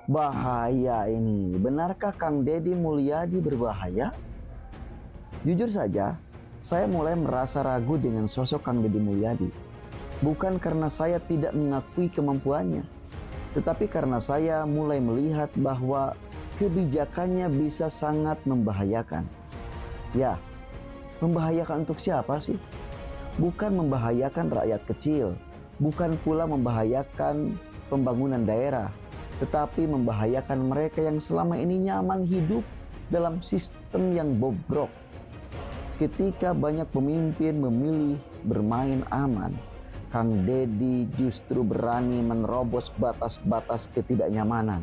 Bahaya ini. Benarkah Kang Deddy Mulyadi berbahaya? Jujur saja, saya mulai merasa ragu dengan sosok Kang Deddy Mulyadi. Bukan karena saya tidak mengakui kemampuannya, tetapi karena saya mulai melihat bahwa kebijakannya bisa sangat membahayakan. Ya, membahayakan untuk siapa sih? Bukan membahayakan rakyat kecil, bukan pula membahayakan pembangunan daerah, tetapi membahayakan mereka yang selama ini nyaman hidup dalam sistem yang bobrok. Ketika banyak pemimpin memilih bermain aman, Kang Deddy justru berani menerobos batas-batas ketidaknyamanan.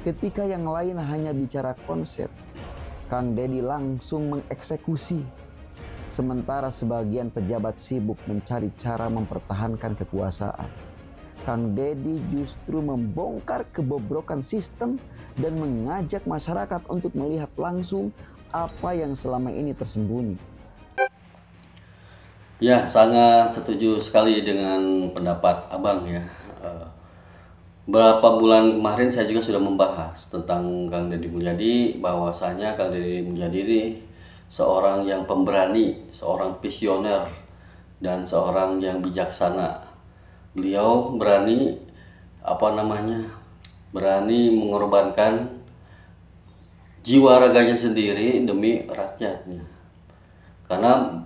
Ketika yang lain hanya bicara konsep, Kang Deddy langsung mengeksekusi. Sementara sebagian pejabat sibuk mencari cara mempertahankan kekuasaan, Kang Deddy justru membongkar kebobrokan sistem dan mengajak masyarakat untuk melihat langsung apa yang selama ini tersembunyi. Ya, sangat setuju sekali dengan pendapat Abang ya. Beberapa bulan kemarin saya juga sudah membahas tentang Kang Deddy Mulyadi, bahwasanya Kang Deddy Mulyadi ini seorang yang pemberani, seorang visioner, dan seorang yang bijaksana. Beliau berani berani mengorbankan jiwa raganya sendiri demi rakyatnya. Karena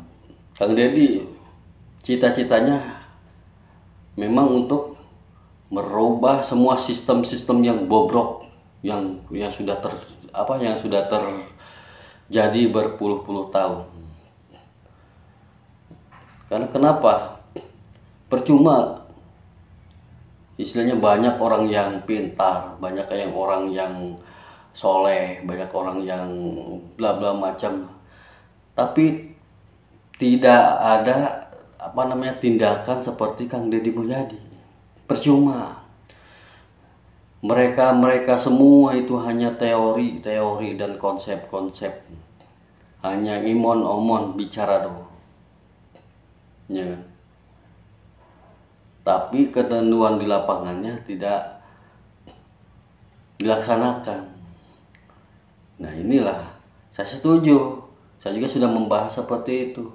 Kang Deddy cita-citanya memang untuk merubah semua sistem-sistem yang bobrok, yang sudah terjadi berpuluh-puluh tahun. Karena kenapa? Percuma, istilahnya banyak orang yang pintar, banyak orang yang soleh, banyak orang yang bla bla macam, tapi tidak ada tindakan seperti Kang Deddy Mulyadi. Percuma. Mereka semua itu hanya teori dan konsep-konsep. Hanya imon-omon bicara doang. Ya kan? Tapi ketentuan di lapangannya tidak dilaksanakan. Nah, inilah saya setuju. Saya juga sudah membahas seperti itu.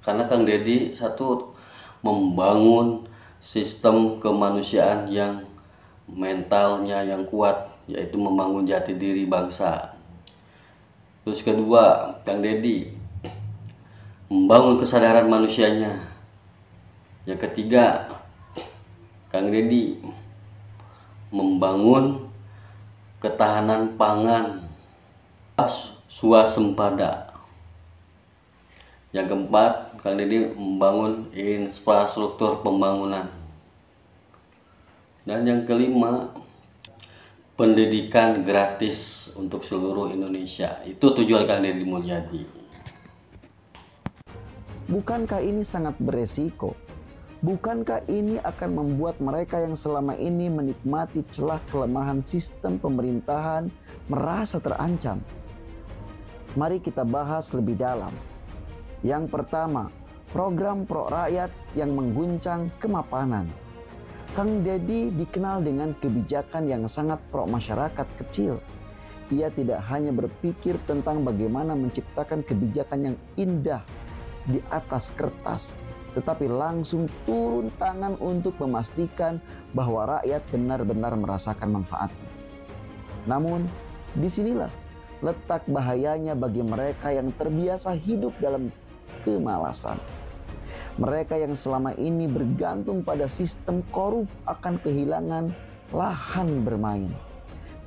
Karena Kang Deddy satu membangun sistem kemanusiaan yang mentalnya yang kuat, yaitu membangun jati diri bangsa. Terus kedua, Kang Deddy membangun kesadaran manusianya. Yang ketiga, Kang Deddy membangun ketahanan pangan, swasembada. Yang keempat, Kang Deddy membangun infrastruktur pembangunan. Dan yang kelima, pendidikan gratis untuk seluruh Indonesia. Itu tujuan Kang Deddy Mulyadi. Bukankah ini sangat beresiko? Bukankah ini akan membuat mereka yang selama ini menikmati celah kelemahan sistem pemerintahan merasa terancam? Mari kita bahas lebih dalam. Yang pertama, program pro rakyat yang mengguncang kemapanan. Kang Deddy dikenal dengan kebijakan yang sangat pro masyarakat kecil. Ia tidak hanya berpikir tentang bagaimana menciptakan kebijakan yang indah di atas kertas, tetapi langsung turun tangan untuk memastikan bahwa rakyat benar-benar merasakan manfaatnya. Namun, disinilah letak bahayanya bagi mereka yang terbiasa hidup dalam kemalasan. Mereka yang selama ini bergantung pada sistem korup akan kehilangan lahan bermain.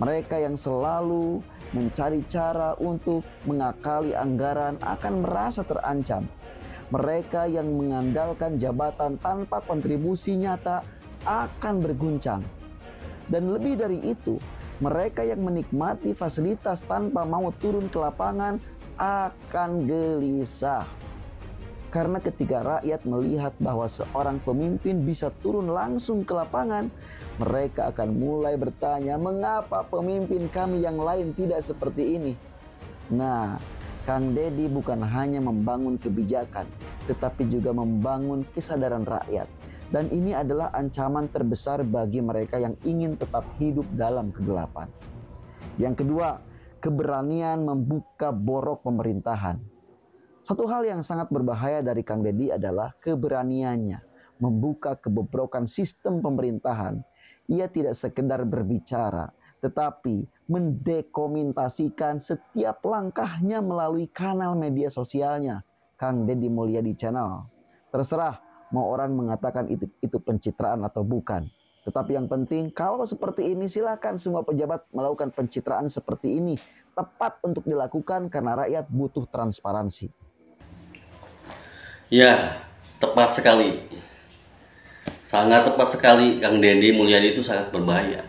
Mereka yang selalu mencari cara untuk mengakali anggaran akan merasa terancam. Mereka yang mengandalkan jabatan tanpa kontribusi nyata akan berguncang. Dan lebih dari itu, mereka yang menikmati fasilitas tanpa mau turun ke lapangan akan gelisah. Karena ketika rakyat melihat bahwa seorang pemimpin bisa turun langsung ke lapangan, mereka akan mulai bertanya, mengapa pemimpin kami yang lain tidak seperti ini? Nah, Kang Deddy bukan hanya membangun kebijakan, tetapi juga membangun kesadaran rakyat. Dan ini adalah ancaman terbesar bagi mereka yang ingin tetap hidup dalam kegelapan. Yang kedua, keberanian membuka borok pemerintahan. Satu hal yang sangat berbahaya dari Kang Deddy adalah keberaniannya membuka kebobrokan sistem pemerintahan. Ia tidak sekedar berbicara, tetapi mendokumentasikan setiap langkahnya melalui kanal media sosialnya, Kang Deddy Mulyadi Channel. Terserah mau orang mengatakan itu pencitraan atau bukan. Tetapi yang penting, kalau seperti ini silakan semua pejabat melakukan pencitraan seperti ini. Tepat untuk dilakukan karena rakyat butuh transparansi. Ya, tepat sekali. Sangat tepat sekali. Kang Deddy Mulyadi itu sangat berbahaya.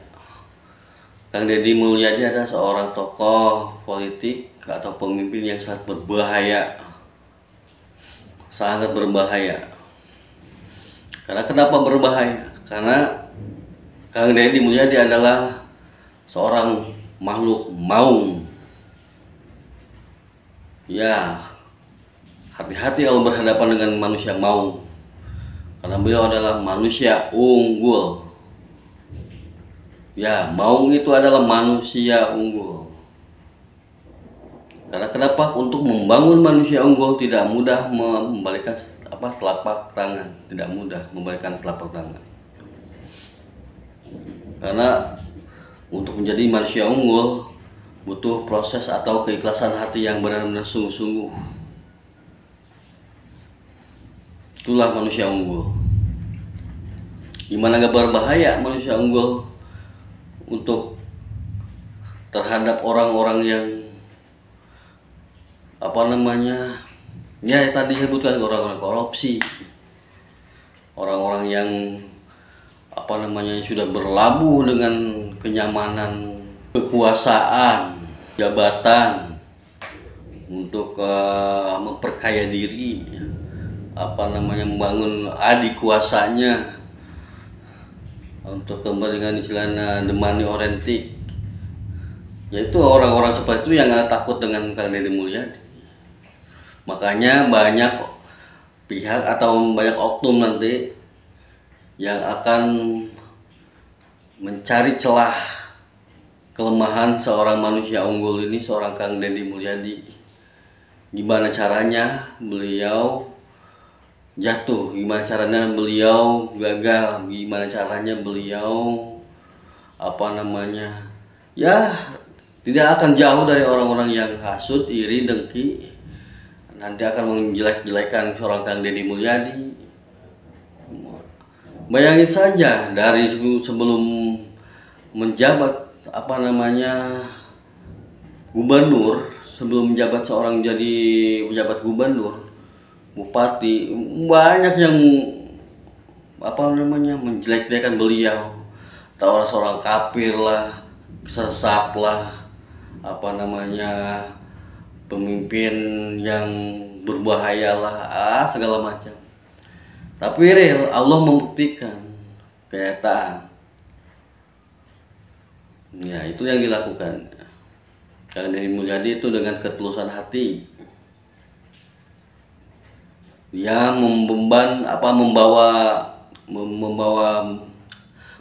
Kang Deddy Mulyadi adalah seorang tokoh politik atau pemimpin yang sangat berbahaya. Sangat berbahaya. Karena kenapa berbahaya? Karena Kang Deddy Mulyadi adalah seorang makhluk maung. Ya, hati-hati kalau berhadapan dengan manusia maung. Karena beliau adalah manusia unggul. Ya, maung itu adalah manusia unggul. Karena kenapa? Untuk membangun manusia unggul tidak mudah membalikan telapak tangan, tidak mudah membalikan telapak tangan. Karena untuk menjadi manusia unggul butuh proses atau keikhlasan hati yang benar-benar sungguh-sungguh. Itulah manusia unggul. Gimana gak berbahaya manusia unggul untuk terhadap orang-orang yang ya tadi sebutkan, orang-orang korupsi, orang-orang yang sudah berlabuh dengan kenyamanan, kekuasaan, jabatan untuk memperkaya diri, membangun adik kuasanya untuk kepentingan istilahnya the money oriented. Yaitu orang-orang seperti itu yang takut dengan Kang Deddy Mulyadi. Makanya banyak pihak atau banyak oknum nanti yang akan mencari celah kelemahan seorang manusia unggul ini, seorang Kang Deddy Mulyadi. Gimana caranya beliau jatuh, gimana caranya beliau gagal, gimana caranya beliau ya tidak akan jauh dari orang-orang yang hasut, iri, dengki. Nanti akan menjelek-jelekan seorang Kang Deddy Mulyadi. Bayangin saja dari sebelum menjabat gubernur, sebelum menjabat seorang jadi pejabat gubernur, bupati, banyak yang menjelek-jelekan beliau, atau seorang kafir lah, sesat lah, pemimpin yang berbahaya lah, segala macam. Tapi real, Allah membuktikan kenyataan. Ya, itu yang dilakukan Kang Deddy Mulyadi itu dengan ketulusan hati. Dia membawa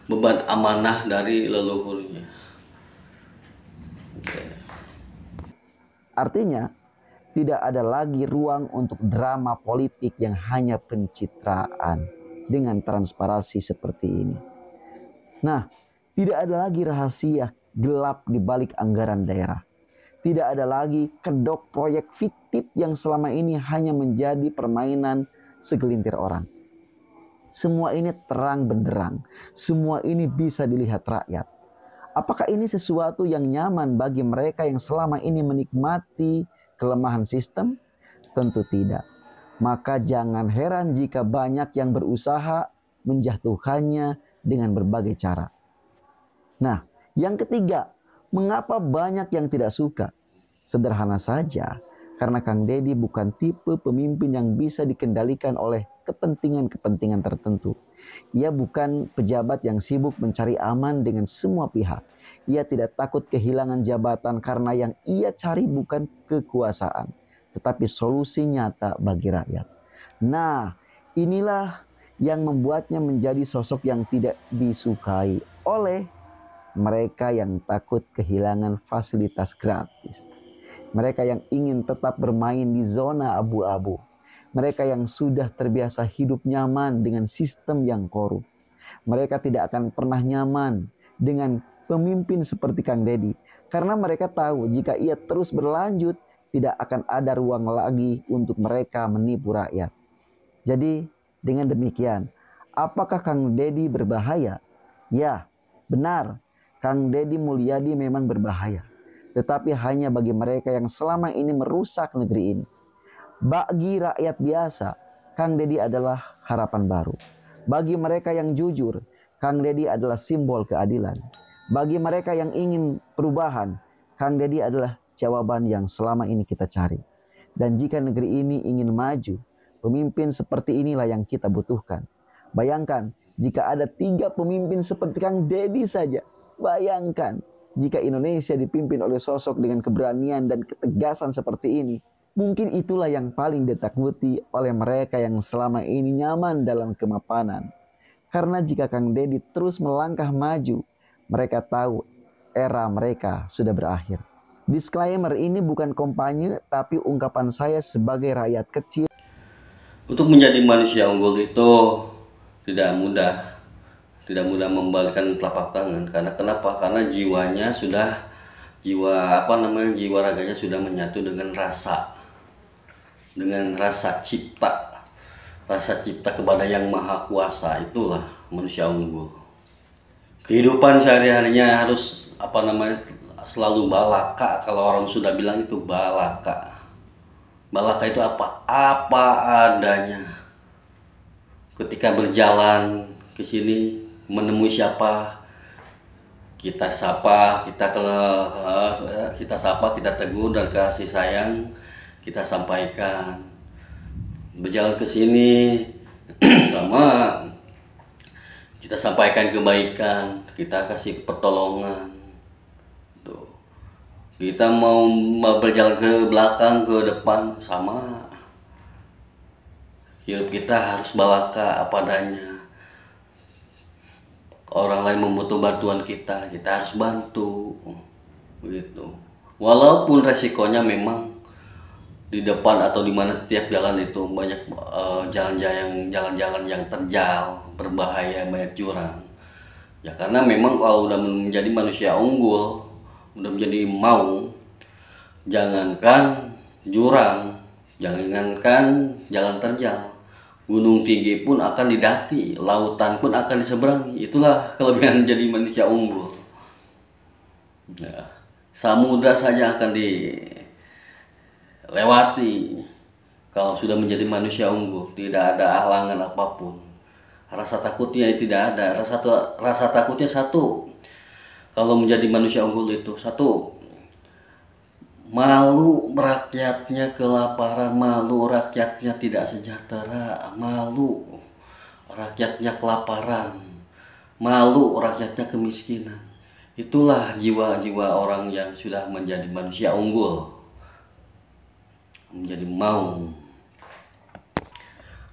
beban amanah dari leluhurnya. Artinya, tidak ada lagi ruang untuk drama politik yang hanya pencitraan dengan transparansi seperti ini. Nah, tidak ada lagi rahasia gelap di balik anggaran daerah. Tidak ada lagi kedok proyek fiktif yang selama ini hanya menjadi permainan segelintir orang. Semua ini terang benderang. Semua ini bisa dilihat rakyat. Apakah ini sesuatu yang nyaman bagi mereka yang selama ini menikmati kelemahan sistem? Tentu tidak. Maka jangan heran jika banyak yang berusaha menjatuhkannya dengan berbagai cara. Nah, yang ketiga, mengapa banyak yang tidak suka? Sederhana saja, karena Kang Deddy bukan tipe pemimpin yang bisa dikendalikan oleh kepentingan-kepentingan tertentu. Ia bukan pejabat yang sibuk mencari aman dengan semua pihak. Ia tidak takut kehilangan jabatan karena yang ia cari bukan kekuasaan, tetapi solusi nyata bagi rakyat. Nah, inilah yang membuatnya menjadi sosok yang tidak disukai oleh mereka yang takut kehilangan fasilitas gratis. Mereka yang ingin tetap bermain di zona abu-abu. Mereka yang sudah terbiasa hidup nyaman dengan sistem yang korup. Mereka tidak akan pernah nyaman dengan pemimpin seperti Kang Deddy. Karena mereka tahu jika ia terus berlanjut, tidak akan ada ruang lagi untuk mereka menipu rakyat. Jadi dengan demikian, apakah Kang Deddy berbahaya? Ya, benar. Kang Deddy Mulyadi memang berbahaya. Tetapi hanya bagi mereka yang selama ini merusak negeri ini. Bagi rakyat biasa, Kang Deddy adalah harapan baru. Bagi mereka yang jujur, Kang Deddy adalah simbol keadilan. Bagi mereka yang ingin perubahan, Kang Deddy adalah jawaban yang selama ini kita cari. Dan jika negeri ini ingin maju, pemimpin seperti inilah yang kita butuhkan. Bayangkan jika ada 3 pemimpin seperti Kang Deddy saja. Bayangkan jika Indonesia dipimpin oleh sosok dengan keberanian dan ketegasan seperti ini. Mungkin itulah yang paling ditakuti oleh mereka yang selama ini nyaman dalam kemapanan. Karena jika Kang Deddy terus melangkah maju, mereka tahu era mereka sudah berakhir. Disclaimer, ini bukan kampanye, tapi ungkapan saya sebagai rakyat kecil. Untuk menjadi manusia unggul itu tidak mudah. Tidak mudah membalikan telapak tangan. Karena kenapa? Karena jiwanya sudah, jiwa raganya sudah menyatu dengan rasa cipta. Rasa cipta kepada Yang Maha Kuasa, itulah manusia unggul. Kehidupan sehari-harinya harus selalu balaka. Kalau orang sudah bilang itu balaka. Balaka itu apa? Apa adanya. Ketika berjalan ke sini menemui siapa, kita sapa, kita tegur dan kasih sayang kita sampaikan. Berjalan ke sini sama kita sampaikan kebaikan, kita kasih pertolongan. Tuh. Kita mau berjalan ke belakang, ke depan, sama. Hidup kita harus balaka apa adanya. Orang lain membutuhkan bantuan kita harus bantu. Begitu. Walaupun resikonya memang di depan atau di mana setiap jalan itu banyak jalan-jalan yang terjal, berbahaya, banyak jurang. Ya karena memang kalau udah menjadi manusia unggul, udah menjadi jangankan jurang, jangankan jalan terjal, gunung tinggi pun akan didaki, lautan pun akan diseberangi. Itulah kelebihan jadi manusia unggul. Ya, samudra saja akan dilewati. Kalau sudah menjadi manusia unggul, tidak ada halangan apapun. Rasa takutnya tidak ada. Rasa takutnya satu. Kalau menjadi manusia unggul itu satu, malu rakyatnya kelaparan, malu rakyatnya tidak sejahtera, malu rakyatnya kelaparan, malu rakyatnya kemiskinan. Itulah jiwa-jiwa orang yang sudah menjadi manusia unggul, menjadi mau.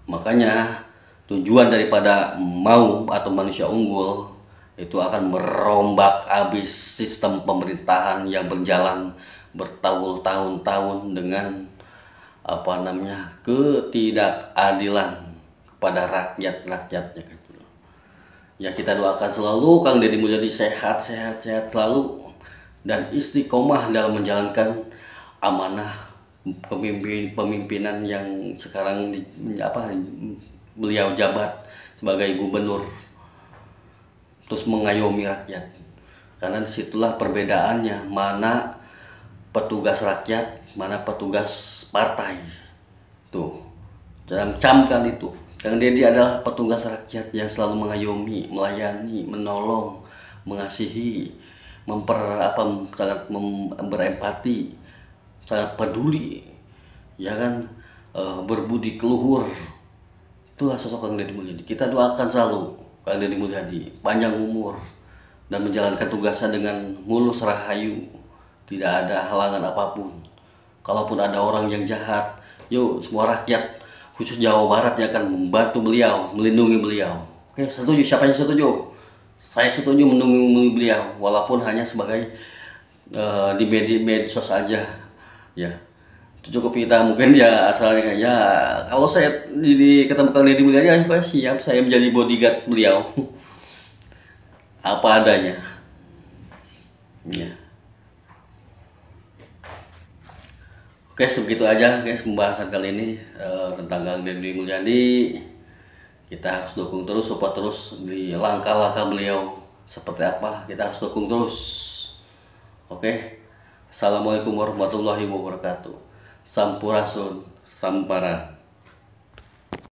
Makanya tujuan daripada mau atau manusia unggul itu akan merombak habis sistem pemerintahan yang berjalan bertahun-tahun dengan ketidakadilan kepada rakyatnya gitu. Ya kita doakan selalu Kang Deddy Mulyadi sehat selalu dan istiqomah dalam menjalankan amanah pemimpinan yang sekarang beliau jabat sebagai gubernur, terus mengayomi rakyat. Karena disitulah perbedaannya, mana petugas rakyat, mana petugas partai. Tuh, camkan itu. Kang Deddy adalah petugas rakyat yang selalu mengayomi, melayani, menolong, mengasihi, sangat berempati, sangat peduli, ya kan, berbudi keluhur. Itulah sosok Kang Deddy Mulyadi. Kita doakan selalu Kang Deddy Mulyadi panjang umur dan menjalankan tugasnya dengan mulus rahayu, tidak ada halangan apapun. Kalaupun ada orang yang jahat, yuk semua rakyat khusus Jawa Barat yang akan membantu beliau, melindungi beliau. Oke, setuju? Siapa yang setuju? Saya setuju melindungi beliau, walaupun hanya sebagai di medsos aja, ya. Itu cukup kita, mungkin dia asalnya ya, kalau saya ketemu Kang Deddy Mulyadi, saya siap, saya menjadi bodyguard beliau. Apa adanya, ya. Oke, segitu aja guys pembahasan kali ini tentang Kang Deddy Mulyadi. Kita harus dukung terus, support terus di langkah-langkah beliau seperti apa, kita harus dukung terus. Oke. Assalamualaikum warahmatullahi wabarakatuh. Sampurasun, sampara.